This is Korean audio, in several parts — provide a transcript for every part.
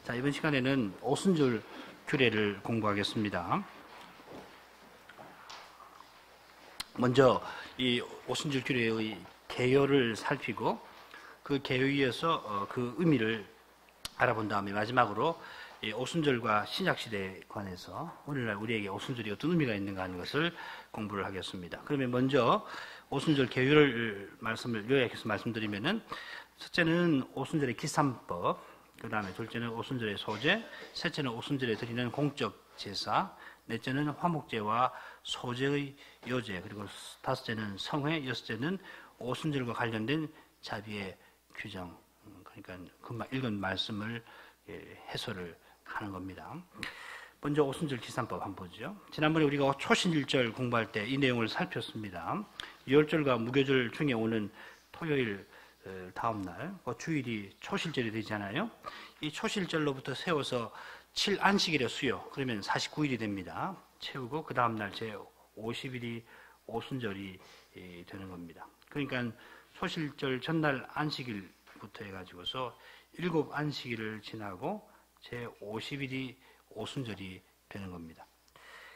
자, 이번 시간에는 오순절 규례를 공부하겠습니다. 먼저 이 오순절 규례의 개요를 살피고 그 개요에서 그 의미를 알아본 다음에 마지막으로 이 오순절과 신약시대에 관해서 오늘날 우리에게 오순절이 어떤 의미가 있는가 하는 것을 공부를 하겠습니다. 그러면 먼저 오순절 개요를 요약해서 말씀드리면은, 첫째는 오순절의 기산법, 그 다음에 둘째는 오순절의 소제, 셋째는 오순절에 드리는 공적 제사, 넷째는 화목제와 소제의 요제, 그리고 다섯째는 성회, 여섯째는 오순절과 관련된 자비의 규정. 그러니까 그 읽은 말씀을 해설을 하는 겁니다. 먼저 오순절 기산법 한번 보죠. 지난번에 우리가 초신일절 공부할 때 이 내용을 살폈습니다. 유월절과 무교절 중에 오는 토요일 다음 날, 그 주일이 초실절이 되잖아요. 이 초실절로부터 세워서 7안식일의 수요, 그러면 49일이 됩니다. 채우고 그 다음 날 제 50일이 오순절이 되는 겁니다. 그러니까 초실절 전날 안식일부터 해가지고서 7안식일을 지나고 제 50일이 오순절이 되는 겁니다.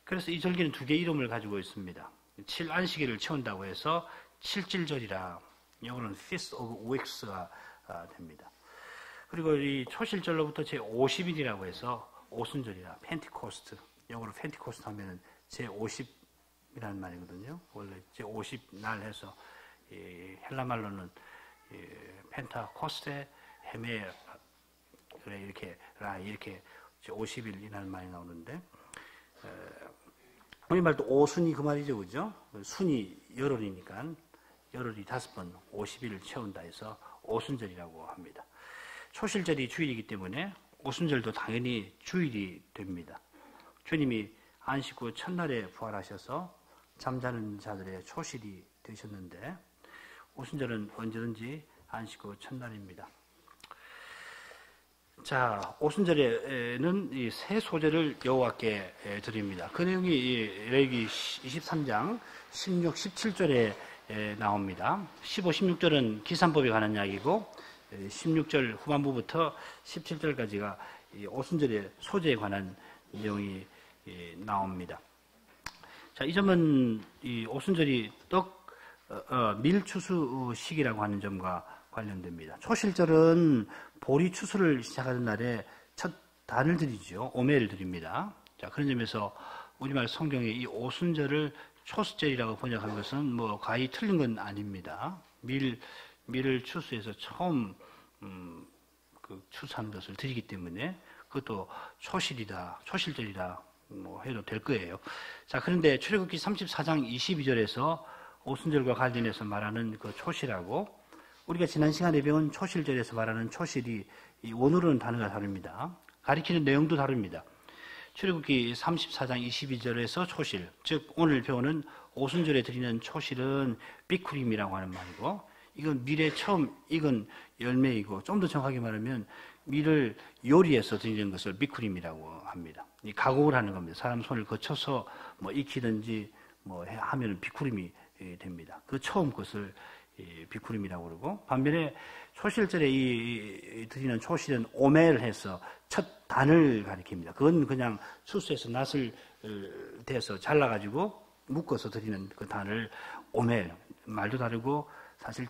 그래서 이 절기는 두 개의 이름을 가지고 있습니다. 7안식일을 채운다고 해서 칠질절이라, 영어로는 Feast of Weeks가 됩니다. 그리고 이 초실절로부터 제 50일이라고 해서 오순절이라, 펜티코스트, 영어로 펜티코스트 하면은 제 50이라는 말이거든요. 원래 제 50날 해서 헬라말로는 펜타코스테 헤메, 그래 이렇게 제 50일이라는 말이 나오는데, 우리말도 오순이 그 말이죠, 그죠? 순이 열흘이니까 열흘이 5번 50일을 채운다 해서 오순절이라고 합니다. 초실절이 주일이기 때문에 오순절도 당연히 주일이 됩니다. 주님이 안식 후 첫날에 부활하셔서 잠자는 자들의 초실이 되셨는데, 오순절은 언제든지 안식 후 첫날입니다. 자, 오순절에는 이 세 소제를 여호와께 드립니다. 그 내용이 레위기 23장 16, 17절에 나옵니다. 15, 16절은 기산법에 관한 이야기고, 16절 후반부부터 17절까지가 오순절의 소제에 관한 내용이 나옵니다. 자, 이 점은 이 오순절이 밀추수 시기라고 하는 점과 관련됩니다. 초실절은 보리 추수를 시작하는 날에 첫 단을 드리죠. 오매를 드립니다. 자, 그런 점에서 우리말 성경에 이 오순절을 초수절이라고 번역한 것은 뭐 거의 틀린 건 아닙니다. 밀을 추수해서 처음 그 추수하는 것을 드리기 때문에 그것도 초실절이다 뭐 해도 될 거예요. 자, 그런데 출애굽기 34장 22절에서 오순절과 관련해서 말하는 그 초실하고 우리가 지난 시간에 배운 초실절에서 말하는 초실이 이 원어로는 단어가 다릅니다. 가리키는 내용도 다릅니다. 출애굽기 34장 22절에서 초실, 즉 오늘 배우는 오순절에 드리는 초실은 비쿠림이라고 하는 말이고, 이건 밀에 처음 익은 열매이고, 좀 더 정확하게 말하면 밀을 요리해서 드리는 것을 비쿠림이라고 합니다. 이 가공을 하는 겁니다. 사람 손을 거쳐서 뭐 익히든지 뭐 하면 비쿠림이 됩니다. 그 처음 것을 비쿠림이라고 그러고, 반면에 초실절에 드리는 초실은 오멜을 해서 첫 단을 가리킵니다. 그건 그냥 추수해서 낫을 대서 잘라가지고 묶어서 드리는 그 단을 오멜, 말도 다르고 사실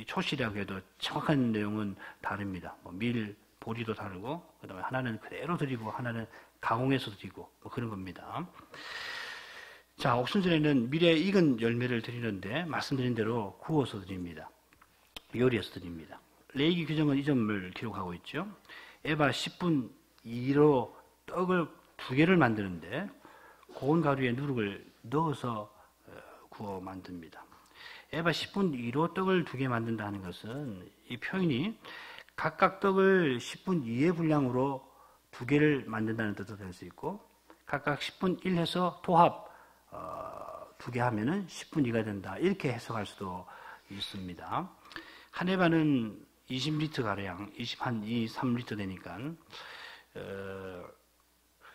초실이라고 해도 정확한 내용은 다릅니다. 뭐 밀, 보리도 다르고, 그 다음에 하나는 그대로 드리고 하나는 가공해서 드리고 뭐 그런 겁니다. 자, 오순절에는 밀에 익은 열매를 드리는데 말씀드린 대로 구워서 드립니다. 요리해서 드립니다. 레위기 규정은 이 점을 기록하고 있죠. 에바 10분 2로 떡을 2개를 만드는데 고운 가루에 누룩을 넣어서 구워 만듭니다. 에바 10분 2로 떡을 2개 만든다 하는 것은 이 표현이 각각 떡을 10분 2의 분량으로 2개를 만든다는 뜻도 될 수 있고, 각각 10분 1 해서 토합 2개 하면은 10분 2가 된다, 이렇게 해석할 수도 있습니다. 한 에바는 20리터 가량, 3리터 되니까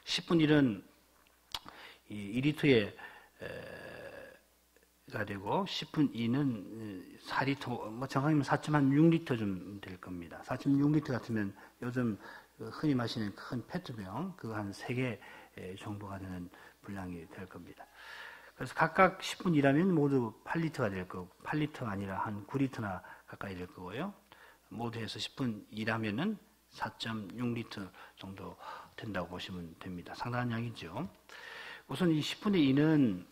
10분 1은 2리터에 가 되고 10분 2는 4리터, 뭐 정확히는 4.6리터 좀 될 겁니다. 4.6리터 같으면 요즘 흔히 마시는 큰 페트병, 그거 한 3개 정도가 되는 분량이 될 겁니다. 그래서 각각 10분 일하면 모두 8리터가 될 거고, 8리터가 아니라 한 9리터나 가까이 될 거고요. 모두 해서 10분 일하면은 4.6리터 정도 된다고 보시면 됩니다. 상당한 양이죠. 우선 이 10분의 2는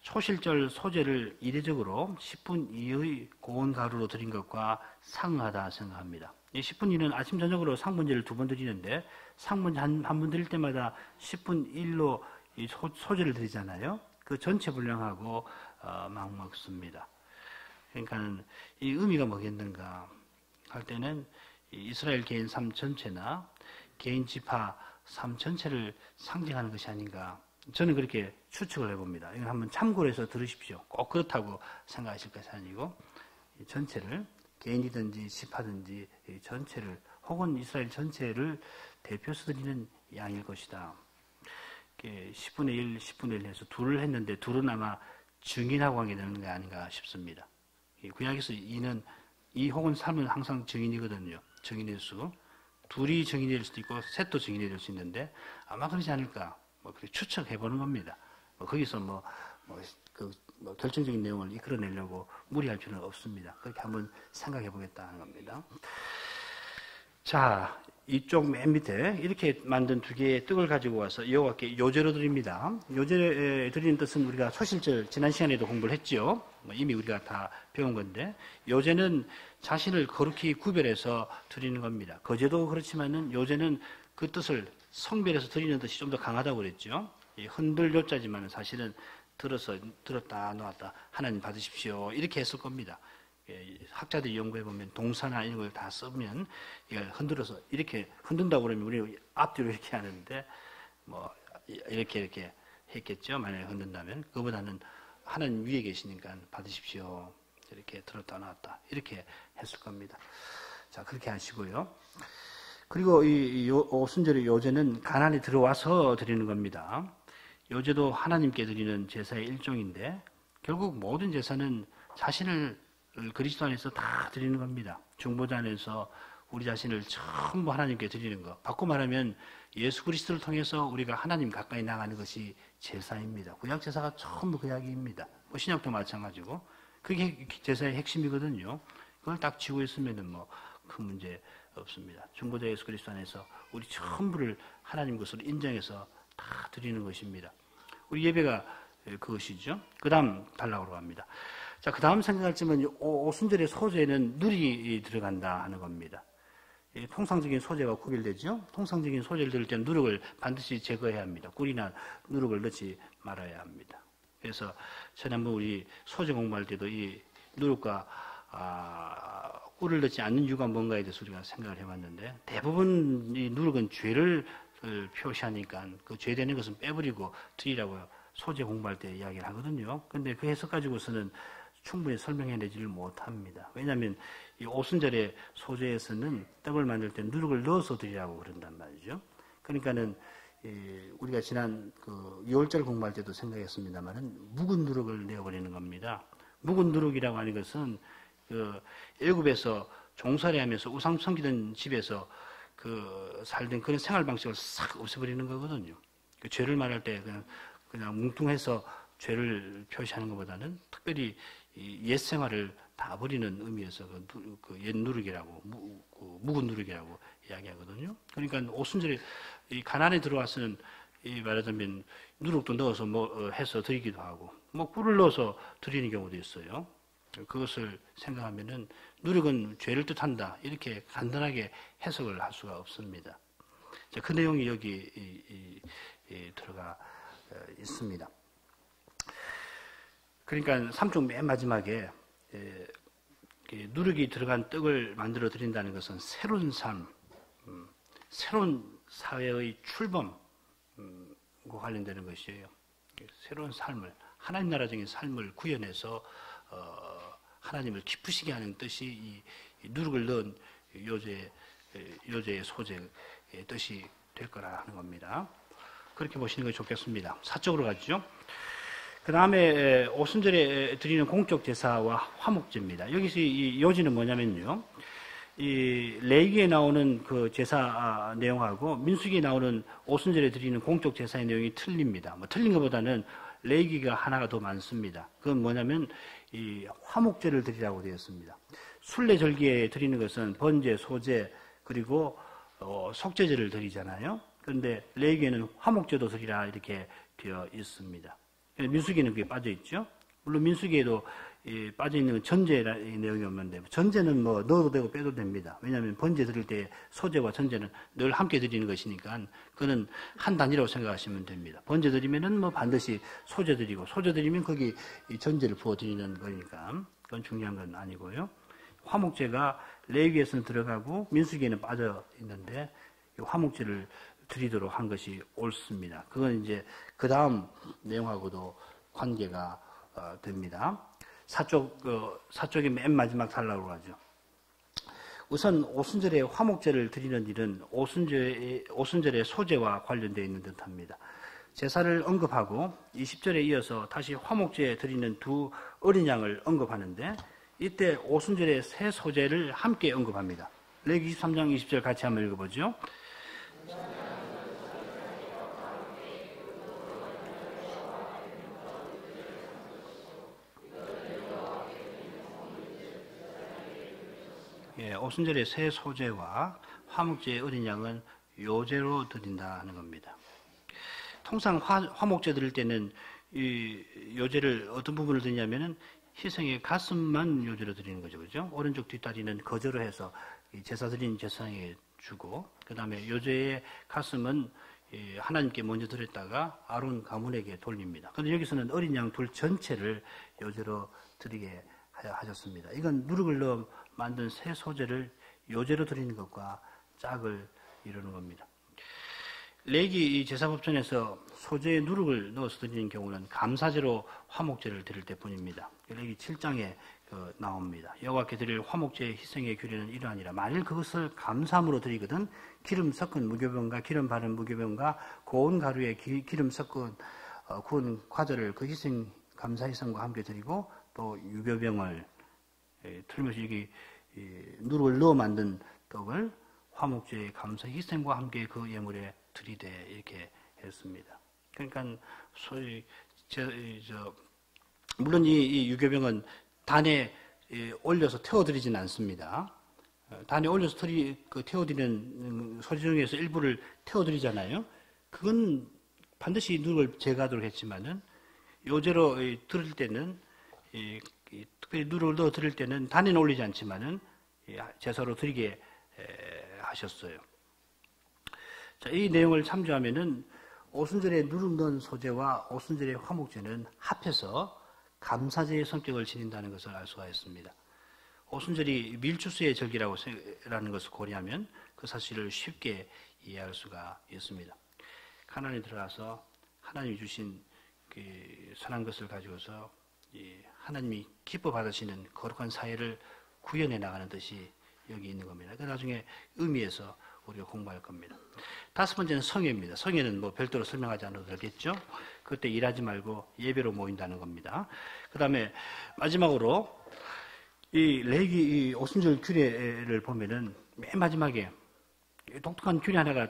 초실절 소재를 이례적으로 10분 이의 고온 가루로 드린 것과 상응하다 생각합니다. 이 10분 2는 아침 저녁으로 상분제를 2번 드리는데 상분제 한 번 드릴 때마다 10분 1로 이 소재를 드리잖아요. 그 전체 분량하고 막 먹습니다. 그러니까 이 의미가 뭐겠는가 할 때는 이스라엘 개인 삶 전체나 개인 지파 삶 전체를 상징하는 것이 아닌가, 저는 그렇게 추측을 해봅니다. 이걸 한번 참고로 해서 들으십시오. 꼭 그렇다고 생각하실 것이 아니고 전체를, 개인이든지 지파든지 전체를 혹은 이스라엘 전체를 대표해서 드리는 양일 것이다. 10분의 1, 10분의 1 해서 둘을 했는데 둘은 아마 증인하고 하게 되는 게 아닌가 싶습니다. 구약에서 2는 2 혹은 3은 항상 증인이거든요. 증인의 수. 둘이 증인이 될 수도 있고 셋도 증인이 될 수 있는데 아마 그러지 않을까, 그렇게 추측해보는 겁니다. 거기서 결정적인 내용을 이끌어내려고 무리할 필요는 없습니다. 그렇게 한번 생각해보겠다 하는 겁니다. 자, 이쪽 맨 밑에 이렇게 만든 2개의 떡을 가지고 와서 이와 같게 요제로 드립니다. 요제에 드리는 뜻은 우리가 초실절 지난 시간에도 공부를 했죠. 이미 우리가 다 배운 건데, 요제는 자신을 거룩히 구별해서 드리는 겁니다. 거제도 그렇지만은 요제는 그 뜻을 성별해서 드리는 뜻이 좀 더 강하다고 그랬죠. 흔들 요자지만 사실은 들었다 놓았다 하나님 받으십시오 이렇게 했을 겁니다. 학자들이 연구해보면 동사나 이런 걸 다 쓰면 이걸 흔들어서, 이렇게 흔든다고 그러면 우리 앞뒤로 이렇게 하는데 이렇게 했겠죠. 만약에 흔든다면. 그거보다는 하나님 위에 계시니까 받으십시오 이렇게 들었다 놨다 이렇게 했을 겁니다. 자, 그렇게 하시고요. 그리고 이 오순절의 요제는 가난에 들어와서 드리는 겁니다. 요제도 하나님께 드리는 제사의 일종인데 결국 모든 제사는 자신을 그리스도 안에서 다 드리는 겁니다. 중보자 안에서 우리 자신을 전부 하나님께 드리는 것. 바꿔 말하면 예수 그리스도를 통해서 우리가 하나님 가까이 나가는 것이 제사입니다. 구약 제사가 전부 그 이야기입니다. 신약도 마찬가지고 그게 제사의 핵심이거든요. 그걸 딱 지고 있으면은 큰 문제 없습니다. 중보자 예수 그리스도 안에서 우리 전부를 하나님 것으로 인정해서 다 드리는 것입니다. 우리 예배가 그것이죠. 그 다음 단락으로 갑니다. 자, 그 다음 생각할지만 오순절의 소재는 누룩이 들어간다 하는 겁니다. 통상적인 소재가 구별되죠. 통상적인 소재를 들을 때는 누룩을 반드시 제거해야 합니다. 꿀이나 누룩을 넣지 말아야 합니다. 그래서 지난번 우리 소재 공부할 때도 이 누룩과 꿀을 넣지 않는 이유가 뭔가에 대해서 우리가 생각을 해봤는데, 대부분 이 누룩은 죄를 표시하니까 그 죄되는 것은 빼버리고 드리라고 소재 공부할 때 이야기를 하거든요. 근데 그 해석 가지고서는 충분히 설명해내지를 못합니다. 왜냐하면 이 오순절의 소재에서는 떡을 만들 때 누룩을 넣어서 드리라고 그런단 말이죠. 그러니까는 우리가 지난 그 6월절 공부할 때도 생각했습니다만은 묵은 누룩을 내어버리는 겁니다. 묵은 누룩이라고 하는 것은 그 애굽에서 종살이 하면서 우상 섬기던 집에서 그 살던 그런 생활 방식을 싹 없애버리는 거거든요. 그 죄를 말할 때 그냥 뭉뚱해서 죄를 표시하는 것보다는 특별히 옛 생활을 다 버리는 의미에서 그 옛 누룩이라고, 묵은 누룩이라고 이야기하거든요. 그러니까 오순절에 이 가난에 들어와서는 이 말하자면 누룩도 넣어서 해서 드리기도 하고, 꿀을 넣어서 드리는 경우도 있어요. 그것을 생각하면은 누룩은 죄를 뜻한다 이렇게 간단하게 해석을 할 수가 없습니다. 자, 그 내용이 여기 들어가 있습니다. 그러니까 3쪽 맨 마지막에 누룩이 들어간 떡을 만들어 드린다는 것은 새로운 삶, 새로운 사회의 출범과 관련되는 것이에요. 새로운 삶을, 하나님 나라적인 삶을 구현해서 하나님을 기쁘시게 하는 뜻이 이 누룩을 넣은 요제의 소재의 뜻이 될 거라 하는 겁니다. 그렇게 보시는 것이 좋겠습니다. 사적으로 가죠. 그 다음에 오순절에 드리는 공적 제사와 화목제입니다. 여기서 이 요지는 뭐냐면요. 이 레위기에 나오는 그 제사 내용하고 민수기에 나오는 오순절에 드리는 공적 제사의 내용이 틀립니다. 뭐 틀린 것보다는 레위기가 하나가 더 많습니다. 그건 뭐냐면 이 화목제를 드리라고 되어 있습니다. 순례절기에 드리는 것은 번제, 소제 그리고 속죄제를 드리잖아요. 그런데 레위기에는 화목제도 드리라 이렇게 되어 있습니다. 민수기에는 그게 빠져 있죠. 물론 민수기에도 빠져 있는 건 전제의 내용이 없는데 전제는 뭐 넣어도 되고 빼도 됩니다. 왜냐하면 번제 드릴 때 소제와 전제는 늘 함께 드리는 것이니까 그는 한 단위라고 생각하시면 됩니다. 번제 드리면은 뭐 반드시 소제 드리고 소제 드리면 거기 전제를 부어 드리는 거니까 그건 중요한 건 아니고요. 화목제가 레위기에서는 들어가고 민수기에는 빠져 있는데 화목제를 드리도록 한 것이 옳습니다. 그건 이제 그 다음 내용하고도 관계가 됩니다. 사쪽이 맨 마지막 단락으로 하죠. 우선 오순절에 화목제를 드리는 일은 오순절의 소제와 관련되어 있는 듯합니다. 제사를 언급하고 20절에 이어서 다시 화목제에 드리는 두 어린 양을 언급하는데 이때 오순절의 새 소제를 함께 언급합니다. 레위기 23장 20절 같이 한번 읽어보죠. 오순절의 새 소제와 화목제의 어린 양은 요제로 드린다는 겁니다. 통상 화목제 드릴 때는 이 요제를 어떤 부분을 드리냐면은 희생의 가슴만 요제로 드리는 거죠, 그죠? 오른쪽 뒷다리는 거저로 해서 제사 드린 제사장에게 주고, 그 다음에 요제의 가슴은 하나님께 먼저 드렸다가 아론 가문에게 돌립니다. 그런데 여기서는 어린 양 둘 전체를 요제로 드리게 하셨습니다. 이건 누룩을 넣어 만든 새 소제를 요제로 드리는 것과 짝을 이루는 겁니다. 레위기 제사법전에서 소제에 누룩을 넣어서 드리는 경우는 감사제로 화목제를 드릴 때뿐입니다. 레위기 7장에 나옵니다. 여호와께 드릴 화목제의 희생의 규례는 이러하니라. 만일 그것을 감사함으로 드리거든 기름 섞은 무교병과 기름 바른 무교병과 고운 가루에 기름 섞은 구운 과자를 그 희생 감사 희생과 함께 드리고 또 유교병을 틀림없이 여기 누룩을 넣어 만든 떡을 화목제의 감사 희생과 함께 그 예물에 드리되 이렇게 했습니다. 그러니까 소위 물론 이 유교병은 단에 올려서 태워드리지는 않습니다. 단에 올려서 태워드리는 소재 중에서 일부를 태워드리잖아요. 그건 반드시 누룩을 제거하도록 했지만은 요제로 드릴 때는 특별히 누룩을 넣어 드릴 때는 단에는 올리지 않지만은 제사로 드리게 하셨어요. 자, 이 내용을 참조하면은 오순절에 누룩 넣은 소제와 오순절의 화목제는 합해서 감사제의 성격을 지닌다는 것을 알 수가 있습니다. 오순절이 밀주수의 절기라는 것을 고려하면 그 사실을 쉽게 이해할 수가 있습니다. 가나안에 들어가서 하나님이 주신 그 선한 것을 가지고서 하나님이 기뻐 받으시는 거룩한 사회를 구현해 나가는 뜻이 여기 있는 겁니다. 그 나중에 의미에서 우리가 공부할 겁니다. 다섯 번째는 성회입니다. 성회는 뭐 별도로 설명하지 않아도 되겠죠. 그때 일하지 말고 예배로 모인다는 겁니다. 그 다음에 마지막으로 이 레위기 오순절 규례를 보면은 맨 마지막에 독특한 규례 하나가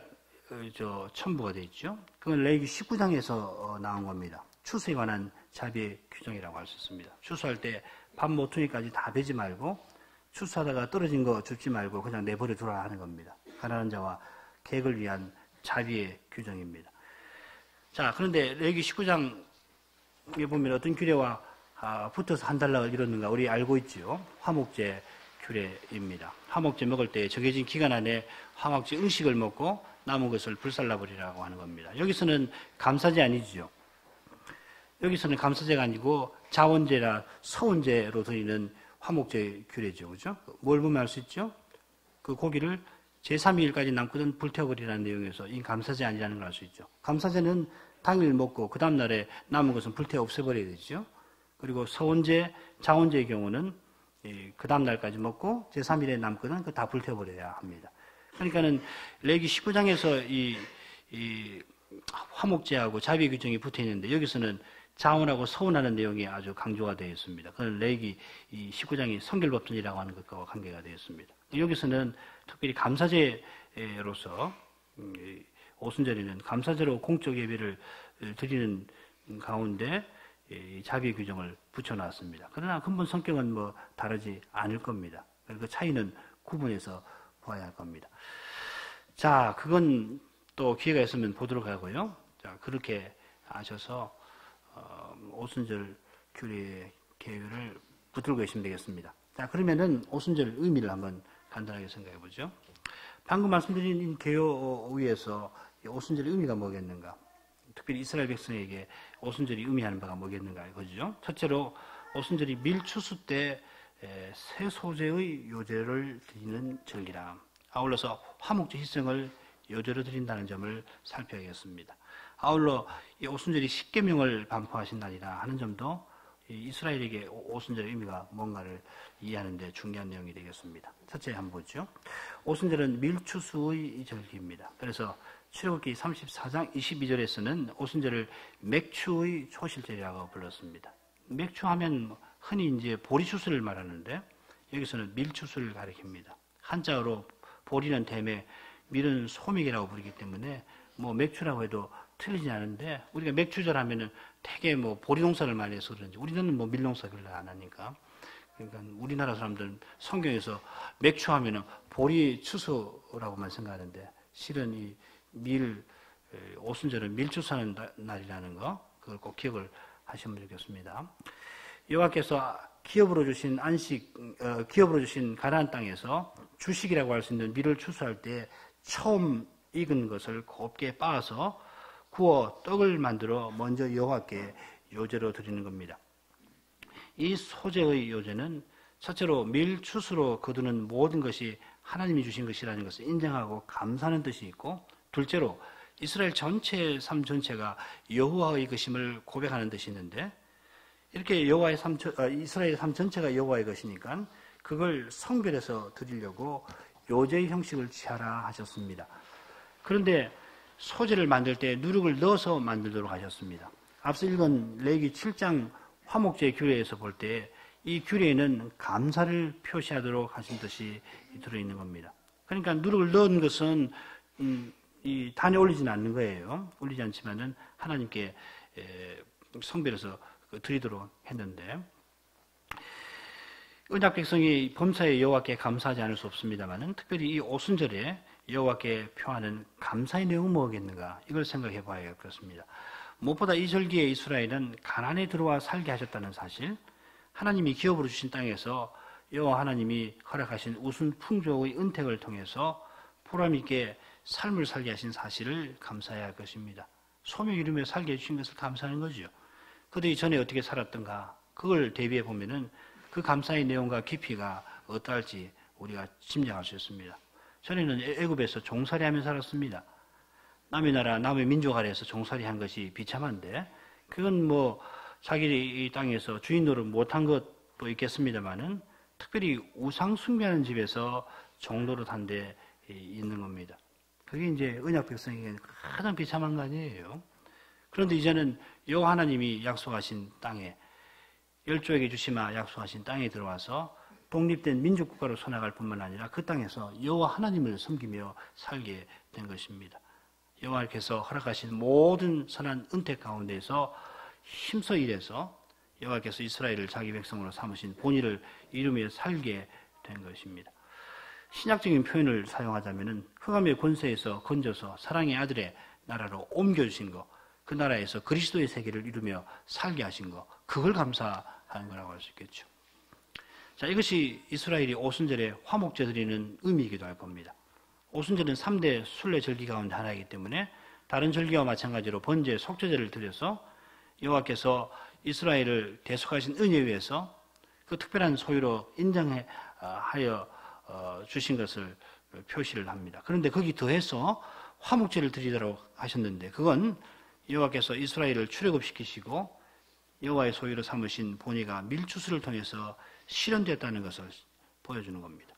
첨부가 되어 있죠. 그건 레위기 19장에서 나온 겁니다. 추수에 관한 자비의 규정이라고 할 수 있습니다. 추수할 때 밥 모퉁이까지 다 베지 말고 추수하다가 떨어진 거 줍지 말고 그냥 내버려 두라 하는 겁니다. 가난한 자와 객을 위한 자비의 규정입니다. 자, 그런데 레위기 19장에 보면 어떤 규례와 붙어서 한 단락을 이뤘는가 우리 알고 있죠. 화목제 규례입니다. 화목제 먹을 때 정해진 기간 안에 화목제 음식을 먹고 남은 것을 불살라버리라고 하는 겁니다. 여기서는 감사제 아니죠. 여기서는 감사제가 아니고 자원제나 서원제로 드리는 화목제 규례죠. 그죠? 뭘 보면 알 수 있죠? 그 고기를 제3일까지 남거든 불태워버리라는 내용에서 이 감사제 아니라는 걸 알 수 있죠. 감사제는 당일 먹고 그 다음날에 남은 것은 불태워 없애버려야 되죠. 그리고 서원제, 자원제의 경우는 그 다음날까지 먹고 제3일에 남거든 그거 다 불태워버려야 합니다. 그러니까는 레위기 19장에서 이 화목제하고 자비 규정이 붙어 있는데 여기서는 자원하고 서원하는 내용이 아주 강조가 되어 있습니다. 그건 레위기 19장이 성결법전이라고 하는 것과 관계가 되어 있습니다. 여기서는 특별히 감사제로서 오순절에는 감사제로 공적 예배를 드리는 가운데 자비 규정을 붙여놨습니다. 그러나 근본 성격은 뭐 다르지 않을 겁니다. 그 차이는 구분해서 봐야 할 겁니다. 자, 그건 또 기회가 있으면 보도록 하고요. 자, 그렇게 하셔서 오순절 규례의 계율을 붙들고 계시면 되겠습니다. 자, 그러면은 오순절 의미를 한번 간단하게 생각해 보죠. 방금 말씀드린 개요 위에서 오순절의 의미가 뭐겠는가? 특별히 이스라엘 백성에게 오순절이 의미하는 바가 뭐겠는가? 이거죠. 첫째로 오순절이 밀추수 때 새 소재의 요제를 드리는 절기라. 아울러서 화목제 희생을 요제로 드린다는 점을 살펴야겠습니다. 아울러 이 오순절이 십계명을 반포하신 날이라 하는 점도 이스라엘에게 오순절의 의미가 뭔가를 이해하는 데 중요한 내용이 되겠습니다. 첫째 한번 보죠. 오순절은 밀추수의 절기입니다. 그래서 출애굽기 34장 22절에서는 오순절을 맥추의 초실절이라고 불렀습니다. 맥추하면 흔히 이제 보리추수를 말하는데 여기서는 밀추수를 가리킵니다. 한자어로 보리는 댐에 밀은 소맥이라고 부르기 때문에 뭐 맥추라고 해도 틀리지 않은데 우리가 맥추절 하면은 되게 뭐 보리 농사를 많이 해서 그런지 우리는 뭐 밀 농사 별로 안 하니까 그러니까 우리나라 사람들은 성경에서 맥추 하면은 보리 추수라고만 생각하는데 실은 이 밀 오순절은 밀 추수하는 날이라는 거 그걸 꼭 기억을 하시면 좋겠습니다. 여호와께서 기업으로 주신 기업으로 주신 가나안 땅에서 주식이라고 할 수 있는 밀을 추수할 때 처음 익은 것을 곱게 빻아서 구워 떡을 만들어 먼저 여호와께 요제로 드리는 겁니다. 이 소재의 요제는 첫째로 밀추수로 거두는 모든 것이 하나님이 주신 것이라는 것을 인정하고 감사하는 뜻이 있고, 둘째로 이스라엘 전체의 삶 전체가 여호와의 것임을 고백하는 뜻이 있는데, 이렇게 이스라엘 삶 전체가 여호와의 것이니까 그걸 성별해서 드리려고 요제의 형식을 취하라 하셨습니다. 그런데 소재를 만들 때 누룩을 넣어서 만들도록 하셨습니다. 앞서 읽은 레위기 7장 화목제 규례에서 볼 때 이 규례에는 감사를 표시하도록 하신 뜻이 들어있는 겁니다. 그러니까 누룩을 넣은 것은 이 단에 올리지는 않는 거예요. 올리지 않지만은 하나님께 성별해서 드리도록 했는데, 언약 백성이 범사에 여호와께 감사하지 않을 수 없습니다만은 특별히 이 오순절에 여호와께 표하는 감사의 내용은 뭐겠는가, 이걸 생각해 봐야겠습니다. 무엇보다 이 절기에 이스라엘은 가나안에 들어와 살게 하셨다는 사실, 하나님이 기업으로 주신 땅에서 여호와 하나님이 허락하신 우순 풍족의 은택을 통해서 보람 있게 삶을 살게 하신 사실을 감사해야 할 것입니다. 소명 이루며 살게 해주신 것을 감사하는 거죠. 그들이 전에 어떻게 살았던가, 그걸 대비해 보면은 그 감사의 내용과 깊이가 어떠할지 우리가 짐작할 수 있습니다. 전에는 애굽에서 종살이하며 살았습니다. 남의 나라, 남의 민족 아래에서 종살이한 것이 비참한데, 그건 뭐 자기 땅에서 주인 노릇 못한 것도 있겠습니다만은 특별히 우상 숭배하는 집에서 종노릇한 데 있는 겁니다. 그게 이제 언약 백성에게 가장 비참한 거 아니에요. 그런데 이제는 여호와 하나님이 약속하신 땅에, 열조에게 주시마 약속하신 땅에 들어와서 독립된 민족국가로 서나갈 뿐만 아니라 그 땅에서 여호와 하나님을 섬기며 살게 된 것입니다. 여호와께서 허락하신 모든 선한 은택 가운데에서 힘써 일해서 여호와께서 이스라엘을 자기 백성으로 삼으신 본의를 이루며 살게 된 것입니다. 신약적인 표현을 사용하자면 흑암의 권세에서 건져서 사랑의 아들의 나라로 옮겨주신 것, 그 나라에서 그리스도의 세계를 이루며 살게 하신 것, 그걸 감사하는 거라고 할 수 있겠죠. 자, 이것이 이스라엘이 오순절에 화목제 드리는 의미이기도 할 겁니다. 오순절은 3대 순례 절기 가운데 하나이기 때문에 다른 절기와 마찬가지로 번제, 속죄제를 드려서 여호와께서 이스라엘을 대속하신 은혜 위에서 그 특별한 소유로 인정하여 주신 것을 표시를 합니다. 그런데 거기 더해서 화목제를 드리도록 하셨는데, 그건 여호와께서 이스라엘을 출애굽시키시고 여호와의 소유로 삼으신 본의가 밀추수를 통해서 실현되었다는 것을 보여주는 겁니다.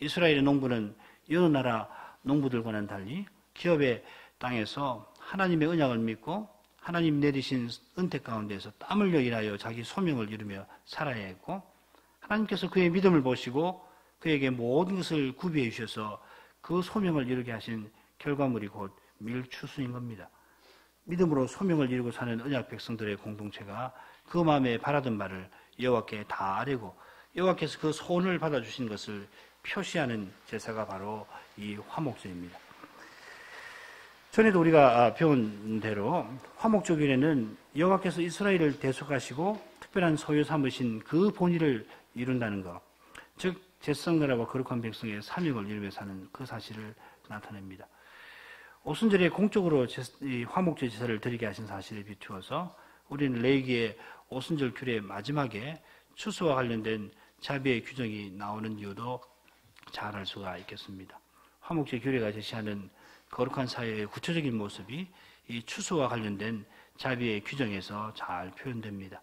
이스라엘의 농부는 여러 나라 농부들과는 달리 기업의 땅에서 하나님의 언약을 믿고 하나님 내리신 은택 가운데서 땀 흘려 일하여 자기 소명을 이루며 살아야 했고, 하나님께서 그의 믿음을 보시고 그에게 모든 것을 구비해 주셔서 그 소명을 이루게 하신 결과물이 곧 밀추수인 겁니다. 믿음으로 소명을 이루고 사는 언약 백성들의 공동체가 그 마음에 바라던 바를 여호와께 다 아뢰고 여호와께서 그 소원을 받아주신 것을 표시하는 제사가 바로 이 화목제입니다. 전에도 우리가 배운 대로 화목제일에는 여호와께서 이스라엘을 대속하시고 특별한 소유 삼으신 그 본의를 이룬다는 것, 즉 제성나라와 거룩한 백성의 사명을 이루며 사는 그 사실을 나타냅니다. 오순절에 공적으로 화목제 제사를 드리게 하신 사실에 비추어서 우리는 레위기의 오순절 규례의 마지막에 추수와 관련된 자비의 규정이 나오는 이유도 잘 알 수가 있겠습니다. 화목제 규례가 제시하는 거룩한 사회의 구체적인 모습이 이 추수와 관련된 자비의 규정에서 잘 표현됩니다.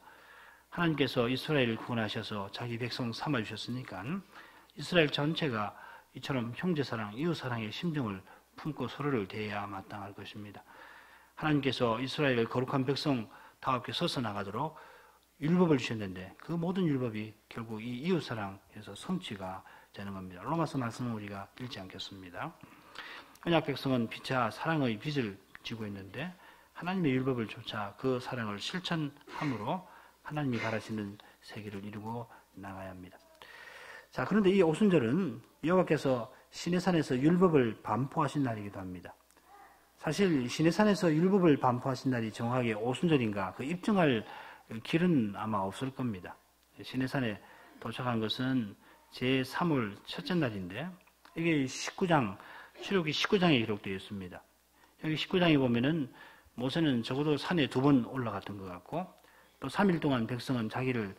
하나님께서 이스라엘을 구원하셔서 자기 백성 삼아주셨으니까 이스라엘 전체가 이처럼 형제사랑, 이웃사랑의 심정을 품고 서로를 대해야 마땅할 것입니다. 하나님께서 이스라엘을 거룩한 백성다웠게 서서 나가도록 율법을 주셨는데 그 모든 율법이 결국 이 이웃사랑에서 성취가 되는 겁니다. 로마서 말씀은 우리가 읽지 않겠습니다. 언약 백성은 피차 사랑의 빚을 지고 있는데 하나님의 율법을 쫓아 그 사랑을 실천함으로 하나님이 바라시는 세계를 이루고 나가야 합니다. 자, 그런데 이 오순절은 여호와께서 시내산에서 율법을 반포하신 날이기도 합니다. 사실 시내산에서 율법을 반포하신 날이 정확하게 오순절인가 그 입증할 길은 아마 없을 겁니다. 시내산에 도착한 것은 제3월 첫째 날인데 이게 19장, 출애굽기 19장에 기록되어 있습니다. 여기 19장에 보면은 모세는 적어도 산에 2번 올라갔던 것 같고 또 3일 동안 백성은 자기를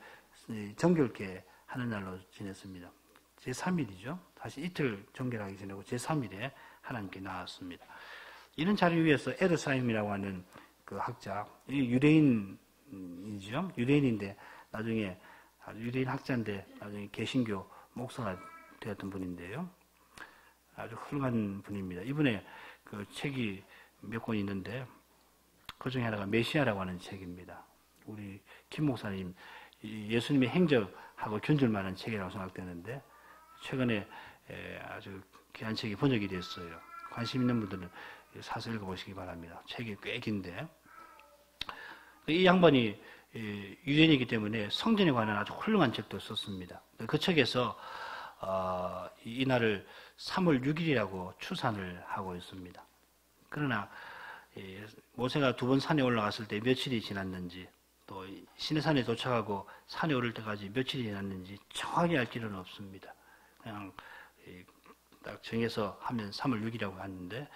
정결케 하는 날로 지냈습니다. 제3일이죠. 다시 이틀 정결하게 지내고 제3일에 하나님께 나왔습니다. 이런 자리 위에서 에르사임이라고 하는 그 학자, 유대인이죠. 유대인인데 나중에 유대인 학자인데 나중에 개신교 목사가 되었던 분인데요. 아주 훌륭한 분입니다. 이분의 그 책이 몇 권 있는데 그 중에 하나가 메시아라고 하는 책입니다. 우리 김 목사님 예수님의 행적하고 균질 만한 책이라고 생각되는데 최근에 아주 귀한 책이 번역이 됐어요. 관심 있는 분들은 사서 읽어보시기 바랍니다. 책이 꽤 긴데 이 양반이 유대인이기 때문에 성전에 관한 아주 훌륭한 책도 썼습니다. 그 책에서 이 날을 3월 6일이라고 추산을 하고 있습니다. 그러나 모세가 2번 산에 올라갔을 때 며칠이 지났는지 또 시내산에 도착하고 산에 오를 때까지 며칠이 지났는지 정확히 알 길은 없습니다. 그냥 딱 정해서 하면 3월 6일이라고 하는데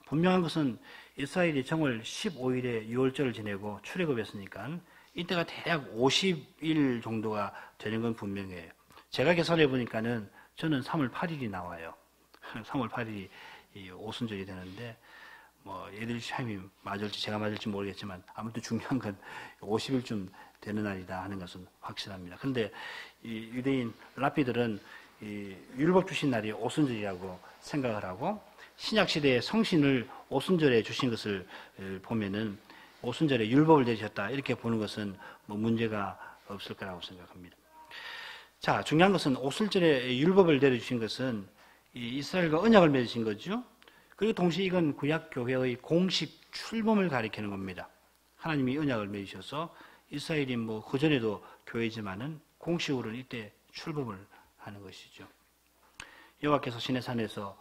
분명한 것은 이스라엘이 정월 15일에 6월절을 지내고 출애굽했으니까 이때가 대략 50일 정도가 되는 건 분명해요. 제가 계산해 보니까는 저는 3월 8일이 나와요. 3월 8일이 오순절이 되는데 뭐 얘들 시험이 맞을지 제가 맞을지 모르겠지만 아무튼 중요한 건 50일쯤 되는 날이다 하는 것은 확실합니다. 근데 이 유대인 랍비들은 이 율법 주신 날이 오순절이라고 생각을 하고 신약 시대의 성신을 오순절에 주신 것을 보면은 오순절에 율법을 내주셨다 이렇게 보는 것은 뭐 문제가 없을 거라고 생각합니다. 자, 중요한 것은 오순절에 율법을 내려주신 것은 이스라엘과 언약을 맺으신 거죠. 그리고 동시에 이건 구약 교회의 공식 출범을 가리키는 겁니다. 하나님이 언약을 맺으셔서 이스라엘이 뭐 그전에도 교회지만은 공식으로는 이때 출범을 하는 것이죠. 여호와께서 시내산에서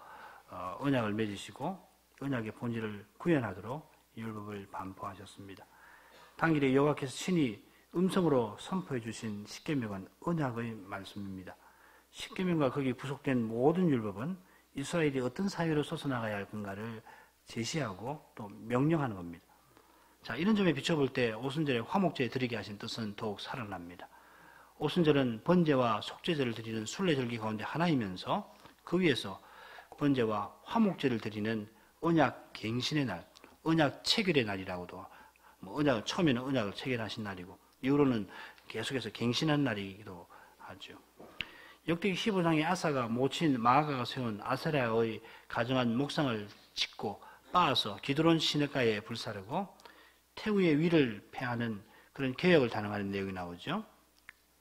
언약을 맺으시고 언약의 본질을 구현하도록 율법을 반포하셨습니다. 당일에 여호와께서 친히 음성으로 선포해 주신 십계명은 언약의 말씀입니다. 십계명과 거기 부속된 모든 율법은 이스라엘이 어떤 사회로 솟아나가야 할 건가를 제시하고 또 명령하는 겁니다. 자, 이런 점에 비춰볼 때 오순절에 화목제 드리게 하신 뜻은 더욱 살아납니다. 오순절은 번제와 속죄제를 드리는 순례절기 가운데 하나이면서 그 위에서 번제와 화목제를 드리는 언약 갱신의 날, 언약 체결의 날이라고도 언약 처음에는 언약을 체결하신 날이고 이후로는 계속해서 갱신한 날이기도 하죠. 역대기 15장에 아사가 모친 마아가가 세운 아세라의 가정한 목상을 짓고 빻아서 기드론 시내가에 불사르고 태우의 위를 폐하는 그런 개혁을 단행하는 내용이 나오죠.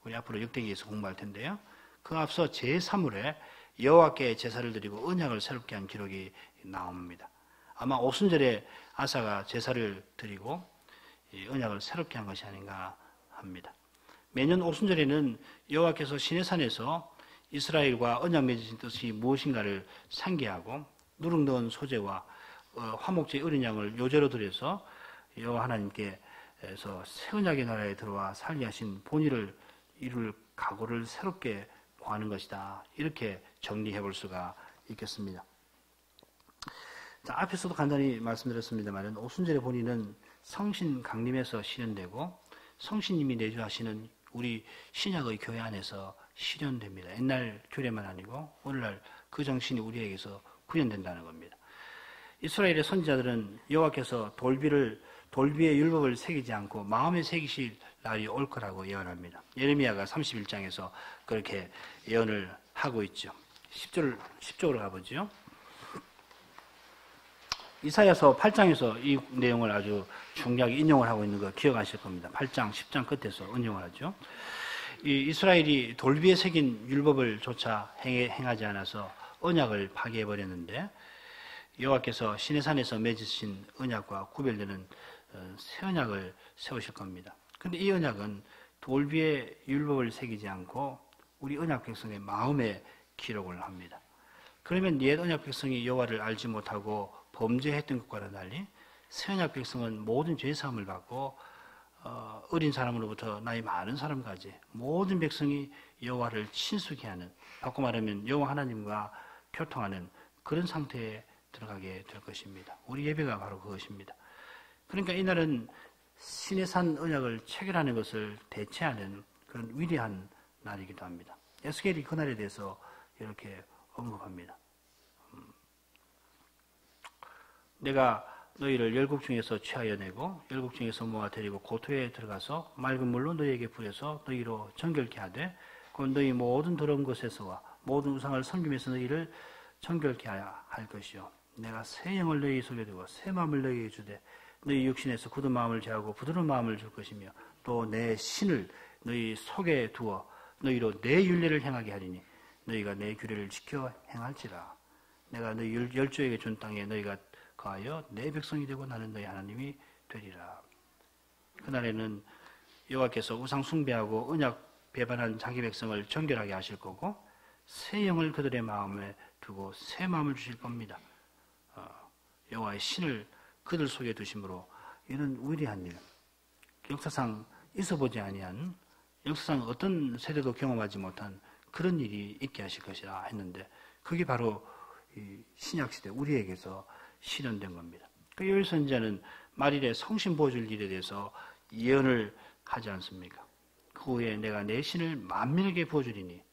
우리 앞으로 역대기에서 공부할 텐데요. 그 앞서 제3월에 여호와께 제사를 드리고 언약을 새롭게 한 기록이 나옵니다. 아마 오순절에 아사가 제사를 드리고 언약을 새롭게 한 것이 아닌가 합니다. 매년 오순절에는 여호와께서 시내산에서 이스라엘과 언약 맺으신 뜻이 무엇인가를 상기하고 누룩 넣은 소재와 화목제의 어린 양을 요제로 드려서 여호와 하나님께서 새 언약의 나라에 들어와 살게 하신 본의를 이룰 각오를 새롭게 구하는 것이다. 이렇게 정리해 볼 수가 있겠습니다. 자, 앞에서도 간단히 말씀드렸습니다만 오순절의 본의는 성신 강림에서 실현되고 성신님이 내주하시는 우리 신약의 교회 안에서 실현됩니다. 옛날 규례만 아니고 오늘날 그 정신이 우리에게서 구현된다는 겁니다. 이스라엘의 선지자들은 여호와께서 돌비의 율법을 새기지 않고 마음에 새기실 날이 올 거라고 예언합니다. 예레미야가 31장에서 그렇게 예언을 하고 있죠. 10절로 가보죠. 이사야서 8장에서 이 내용을 아주 중요하게 인용을 하고 있는 거 기억하실 겁니다. 8장, 10장 끝에서 인용을 하죠. 이스라엘이 돌비에 새긴 율법을 조차 행하지 않아서 언약을 파괴해버렸는데 여호와께서 시내산에서 맺으신 언약과 구별되는 새 언약을 세우실 겁니다. 그런데 이 언약은 돌비에 율법을 새기지 않고 우리 언약 백성의 마음에 기록을 합니다. 그러면 옛 언약 백성이 여호와를 알지 못하고 범죄했던 것과는 달리 새 언약 백성은 모든 죄사함을 받고 어린 사람으로부터 나이 많은 사람까지 모든 백성이 여호와를 친숙히 하는, 바꿔 말하면 여호와 하나님과 교통하는 그런 상태에 들어가게 될 것입니다. 우리 예배가 바로 그것입니다. 그러니까 이날은 시내산 언약을 체결하는 것을 대체하는 그런 위대한 날이기도 합니다. 에스겔이 그날에 대해서 이렇게 언급합니다. 내가 너희를 열국 중에서 취하여 내고 열국 중에서 모아 데리고 고토에 들어가서 맑은 물로 너희에게 부어서 너희로 정결케 하되 곧 너희 모든 더러운 것에서와 모든 우상을 섬김에서 너희를 정결케 할 것이요 내가 새 영을 너희 속에 두고 새 마음을 너희에게 주되 너희 육신에서 굳은 마음을 제하고 부드러운 마음을 줄 것이며 또 내 신을 너희 속에 두어 너희로 내 율례를 행하게 하리니 너희가 내 규례를 지켜 행할지라. 내가 너희 열조에게 준 땅에 너희가 거하여 내 백성이 되고 나는 너희 하나님이 되리라. 그날에는 여호와께서 우상 숭배하고 언약 배반한 자기 백성을 정결하게 하실 거고 새 영을 그들의 마음에 두고 새 마음을 주실 겁니다. 여호와의 신을 그들 속에 두심으로 이런 위대한 일, 역사상 있어보지 아니한, 역사상 어떤 세대도 경험하지 못한 그런 일이 있게 하실 것이라 했는데 그게 바로 이 신약시대 우리에게서 실현된 겁니다. 그 요엘 선지자는 말일에 성신 부어줄 일에 대해서 예언을 하지 않습니까? 그 후에 내가 내 신을 만민에게 부어주리니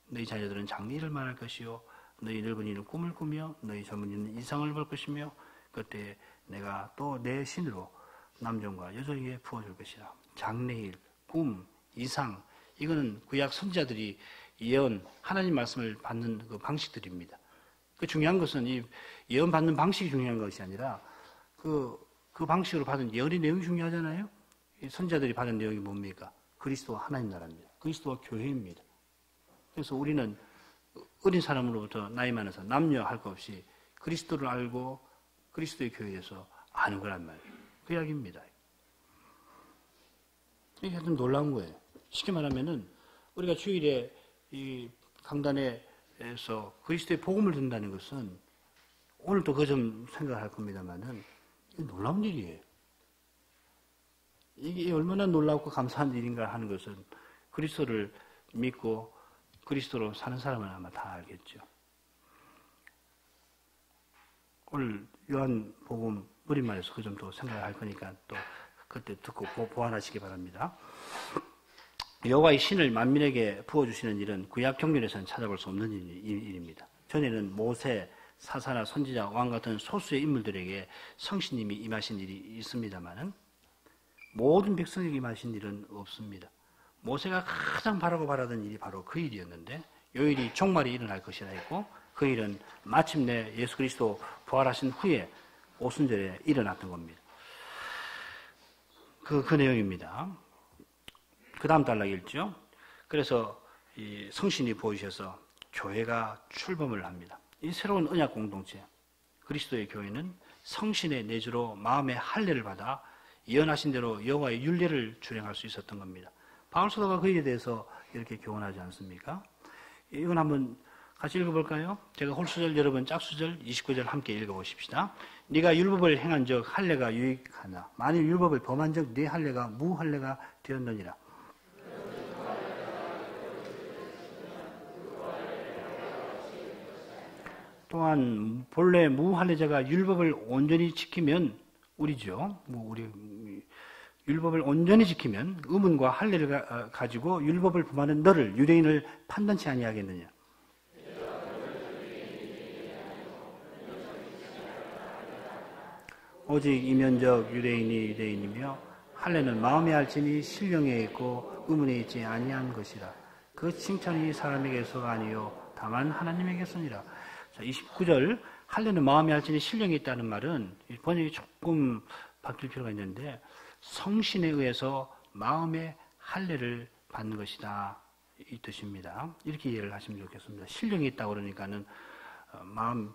너희 자녀들은 장래일을 말할 것이요 너희 늙은이는 꿈을 꾸며 너희 젊은이는 이상을 볼 것이며 그때 내가 또 내 신으로 남종과 여종에게 부어줄 것이라. 장래일, 꿈, 이상, 이거는 구약 선지자들이 예언, 하나님 말씀을 받는 그 방식들입니다. 그 중요한 것은 이 예언 받는 방식이 중요한 것이 아니라 그 방식으로 받은 예언의 내용이 중요하잖아요. 이 선지자들이 받은 내용이 뭡니까? 그리스도와 하나님 나라입니다. 그리스도와 교회입니다. 그래서 우리는 어린 사람으로부터 나이 많아서 남녀 할 것 없이 그리스도를 알고 그리스도의 교회에서 아는 거란 말이에요. 그 이야기입니다. 이게 좀 놀라운 거예요. 쉽게 말하면은 우리가 주일에 이 강단에서 그리스도의 복음을 듣는다는 것은 오늘도 그 점 생각할 겁니다만은 놀라운 일이에요. 이게 얼마나 놀랍고 감사한 일인가 하는 것은 그리스도를 믿고 그리스도로 사는 사람은 아마 다 알겠죠. 오늘 요한복음 우리말에서 그 점도 생각할 거니까 또 그때 듣고 보완하시기 바랍니다. 여호와의 신을 만민에게 부어주시는 일은 구약 경륜에서는 찾아볼 수 없는 일입니다. 전에는 모세, 사사나 선지자, 왕 같은 소수의 인물들에게 성신님이 임하신 일이 있습니다만은 모든 백성에게 임하신 일은 없습니다. 모세가 가장 바라고 바라던 일이 바로 그 일이었는데 요일이 종말이 일어날 것이라 했고 그 일은 마침내 예수 그리스도 부활하신 후에 오순절에 일어났던 겁니다. 그 내용입니다. 그 다음 단락 읽죠. 그래서 이 성신이 보이셔서 교회가 출범을 합니다. 이 새로운 언약 공동체, 그리스도의 교회는 성신의 내주로 마음의 할례를 받아 예언하신 대로 여호와의 율례를 준행할 수 있었던 겁니다. 바울 사도가 그에 대해서 이렇게 교훈하지 않습니까? 이건 한번 같이 읽어볼까요? 제가 홀수절, 여러분 짝수절, 29절 함께 읽어보십시다. 네가 율법을 행한 적 할례가 유익하나 만일 율법을 범한 적 네 할례가 무할례가 되었느니라. 또한 본래 무할례자가 율법을 온전히 지키면 우리죠. 우리 율법을 온전히 지키면 의문과 할례를 가지고 율법을 범하는 너를 유대인을 판단치 아니하겠느냐. 오직 이면적 유대인이 유대인이며 할례는 마음에 할지니 신령에 있고 의문에 있지 아니한 것이라. 그 칭찬이 사람에게서가 아니요 다만 하나님에게서니라. 자, 29절 할례는 마음에 할지니 신령에 있다는 말은 번역이 조금 바뀔 필요가 있는데 성신에 의해서 마음의 할례를 받는 것이다 이 뜻입니다. 이렇게 이해를 하시면 좋겠습니다. 신령이 있다고 그러니까는 마음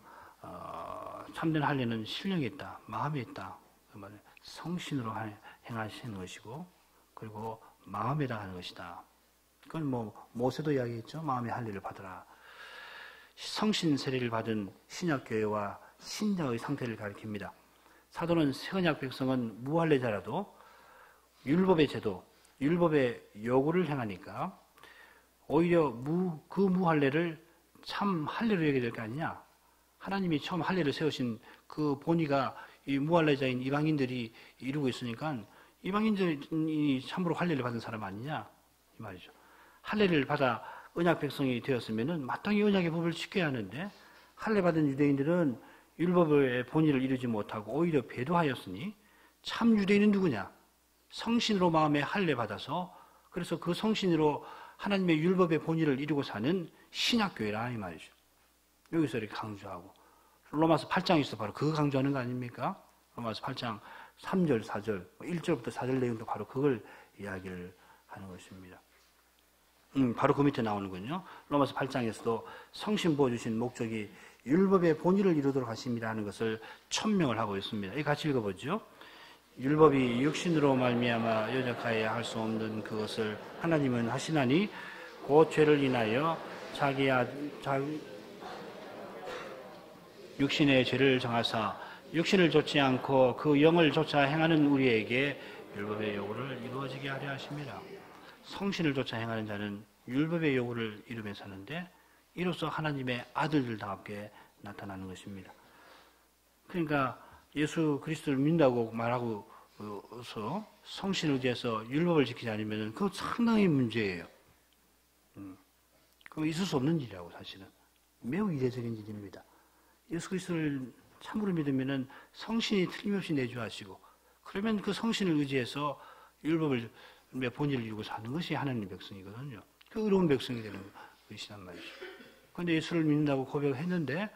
참된 할례는 신령에 있다, 마음에 있다. 그 말은 성신으로 행하시는 것이고 그리고 마음에다 하는 것이다. 그건 뭐 모세도 이야기했죠. 마음의 할례를 받으라. 성신 세례를 받은 신약교회와 신자의 상태를 가리킵니다. 사도는 새언약 백성은 무할례자라도 율법의 제도, 율법의 요구를 행하니까 오히려 그 무할례를 참 할례로 여겨야 될 거 아니냐. 하나님이 처음 할례를 세우신 그 본의가 이 무할례자인 이방인들이 이루고 있으니까 이방인들이 참으로 할례를 받은 사람 아니냐 이 말이죠. 할례를 받아 언약 백성이 되었으면은 마땅히 언약의 법을 지켜야 하는데 할례 받은 유대인들은 율법의 본의를 이루지 못하고 오히려 배도하였으니 참 유대인은 누구냐? 성신으로 마음에 할례 받아서 그래서 그 성신으로 하나님의 율법의 본의를 이루고 사는 신약교회라 이 말이죠. 여기서 이렇게 강조하고 로마서 8장에서 바로 그거 강조하는 거 아닙니까? 로마서 8장 3절, 4절, 1절부터 4절 내용도 바로 그걸 이야기를 하는 것입니다. 바로 그 밑에 나오는군요. 로마서 8장에서도 성신 부어주신 목적이 율법의 본의를 이루도록 하십니다 하는 것을 천명을 하고 있습니다. 이 같이 읽어보죠. 율법이 육신으로 말미암아 여적하여야 할 수 없는 그것을 하나님은 하시나니 곧 죄를 인하여 자기 육신의 죄를 정하사 육신을 좇지 않고 그 영을 좇아 행하는 우리에게 율법의 요구를 이루어지게 하려 하십니다. 성신을 좇아 행하는 자는 율법의 요구를 이루며 사는데 이로써 하나님의 아들들답게 나타나는 것입니다. 그러니까 예수 그리스도를 믿는다고 말하고서 성신을 의지해서 율법을 지키지 않으면 그거 상당히 문제예요. 그거 있을 수 없는 일이라고 사실은. 매우 이례적인 일입니다. 예수 그리스도를 참으로 믿으면 성신이 틀림없이 내주하시고 그러면 그 성신을 의지해서 율법을 본의를 이루고 사는 것이 하나님의 백성이거든요. 그 의로운 백성이 되는 것이란 말이죠. 그런데 예수를 믿는다고 고백했는데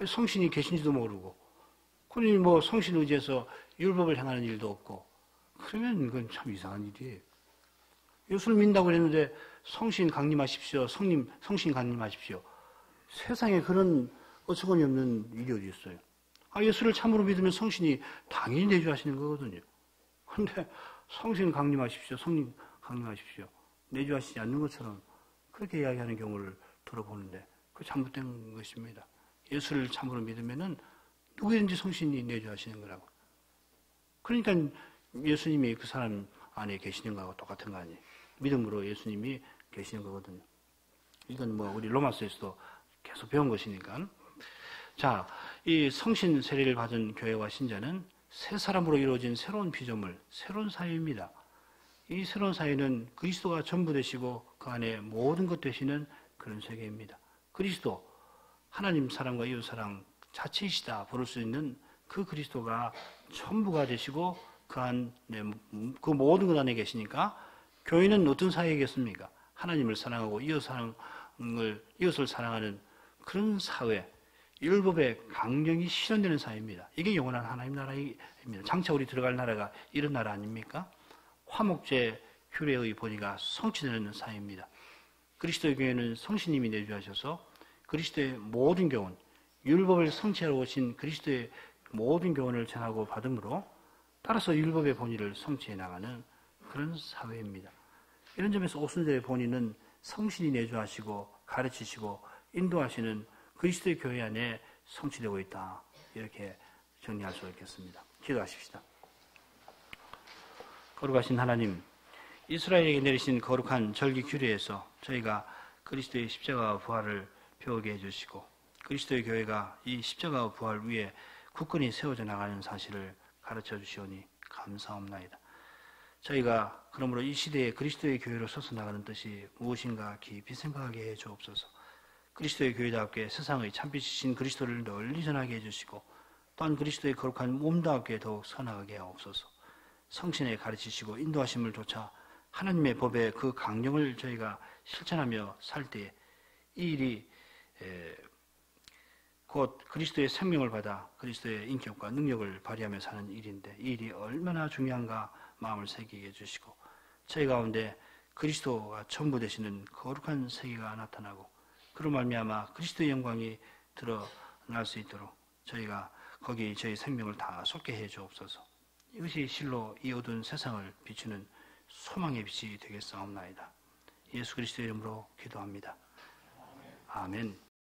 성신이 계신지도 모르고 그러니 뭐 성신을 의지해서 율법을 행하는 일도 없고 그러면 이건 참 이상한 일이에요. 예수를 믿는다고 했는데 성신 강림하십시오. 성신 강림하십시오. 세상에 그런 어처구니 없는 일이 어디 있어요. 예수를 참으로 믿으면 성신이 당연히 내주하시는 거거든요. 그런데 성신 강림하십시오. 성령 강림하십시오. 내주하시지 않는 것처럼 그렇게 이야기하는 경우를 들어보는데 그 잘못된 것입니다. 예수를 참으로 믿으면은 누구든지 성신이 내주하시는 거라고. 그러니까 예수님이 그 사람 안에 계시는 거하고 똑같은 거 아니에요. 믿음으로 예수님이 계시는 거거든요. 이건 뭐 우리 로마서에서도 계속 배운 것이니까. 자, 이 성신 세례를 받은 교회와 신자는 새 사람으로 이루어진 새로운 피조물, 새로운 사회입니다. 이 새로운 사회는 그리스도가 전부 되시고 그 안에 모든 것 되시는 그런 세계입니다. 그리스도, 하나님 사랑과 이웃 사랑 자체이시다 부를 수 있는 그 그리스도가 전부가 되시고 그 안에 그 모든 것 안에 계시니까 교회는 어떤 사회이겠습니까? 하나님을 사랑하고 이웃을 사랑하는 그런 사회, 율법의 강령이 실현되는 사회입니다. 이게 영원한 하나님 나라입니다. 장차 우리 들어갈 나라가 이런 나라 아닙니까? 화목제 규례의 본의가 성취되는 사회입니다. 그리스도의 교회는 성신님이 내주하셔서 그리스도의 모든 교훈, 율법을 성취하러 오신 그리스도의 모든 교훈을 전하고 받음으로 따라서 율법의 본의를 성취해 나가는 그런 사회입니다. 이런 점에서 오순절의 본의는 성신이 내주하시고 가르치시고 인도하시는 그리스도의 교회 안에 성취되고 있다. 이렇게 정리할 수 있겠습니다. 기도하십시다. 거룩하신 하나님, 이스라엘에게 내리신 거룩한 절기 규례에서 저희가 그리스도의 십자가와 부활을 배우게 해주시고 그리스도의 교회가 이 십자가와 부활 위에 굳건히 세워져 나가는 사실을 가르쳐 주시오니 감사합니다. 저희가 그러므로 이 시대에 그리스도의 교회로 서서 나가는 뜻이 무엇인가 깊이 생각하게 해 주옵소서. 그리스도의 교회답게 세상의 참빛이신 그리스도를 널리 전하게 해주시고 또한 그리스도의 거룩한 몸답게 더욱 선하게 하옵소서. 성신에 가르치시고 인도하심을 조차 하나님의 법의 그 강령을 저희가 실천하며 살 때에 이 일이 곧 그리스도의 생명을 받아 그리스도의 인격과 능력을 발휘하며 사는 일인데 이 일이 얼마나 중요한가 마음을 새기게 해주시고 저희 가운데 그리스도가 전부 되시는 거룩한 세계가 나타나고 그로 말미암아 그리스도의 영광이 드러날 수 있도록 저희가 거기 저희 생명을 다 쏟게 해 주옵소서. 이것이 실로 이 어두운 세상을 비추는 소망의 빛이 되겠사옵나이다. 예수 그리스도의 이름으로 기도합니다. 아멘.